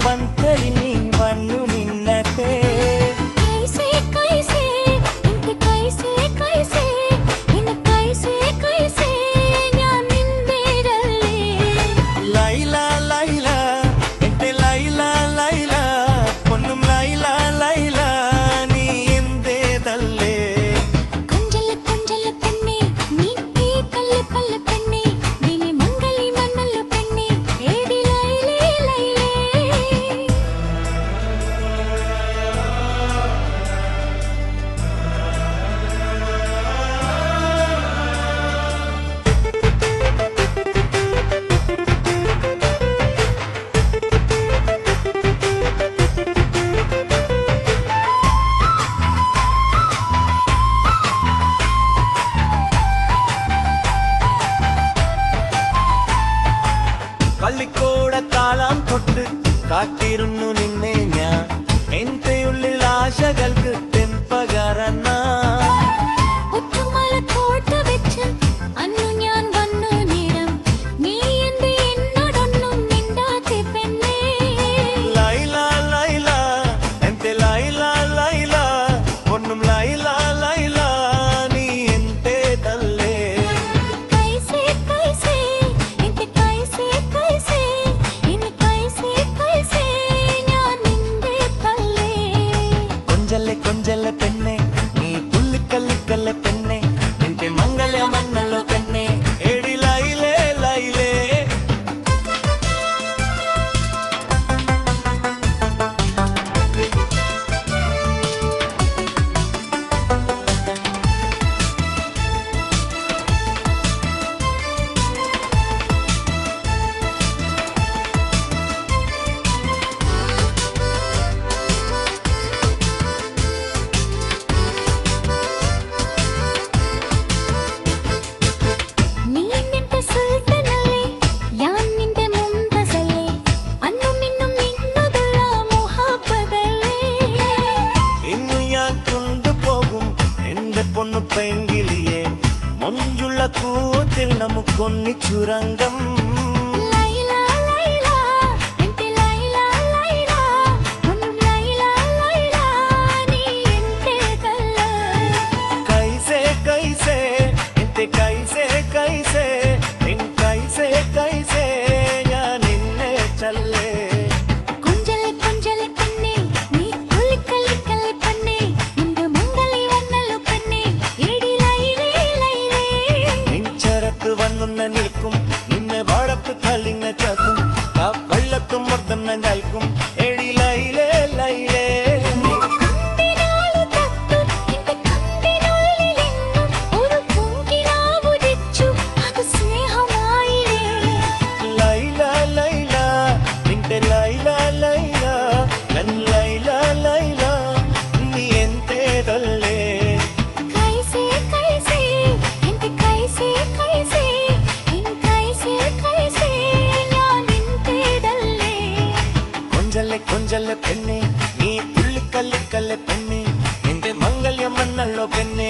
പന്തലിനി വന്നു നിന്നത്തെ പള്ളിക്കൂടത്താളം തൊട്ട് കാത്തിരുന്നു നിന്നെ ഞാൻ എന്റെ ഉള്ളിൽ ആശകൾക്ക് തെമ്പകരണ కొంజల పెన్నే నీ పుల్లి కల్లికల్ల పెన్నే ఇంటి మంగళ మన్నలో పెన్నే ఏడి లైలే లైలే പൊന്നു പെങ്കിളിയെ മൊഞ്ചുള്ള കൂത്തിൽ നമുക്കൊന്നി ചുരങ്കം കൈസേ കൈസേ എന്റെ കൈസേ കൈസേ എൻ കൈസേ കൈസേ ഞാൻ നിന്നെ ചൊല്ലേ നിൽക്കും നിന്നെ വാഴത്ത് തള്ളിങ്ങ ചാക്കും ആ വെള്ളത്തും മൊത്തം നൽകും എടി ലൈലേ ലൈലേ ലൈല ലൈല നിന്റെ ലൈല ലൈല നൻ ലൈല ലൈല നീ എന്തേതല്ലേ కొంజల పెన్నే నీ పుల్లి కల్లికల్ల పెన్నే ఇంటి మంగళ్య మన్నల్లో పెన్నే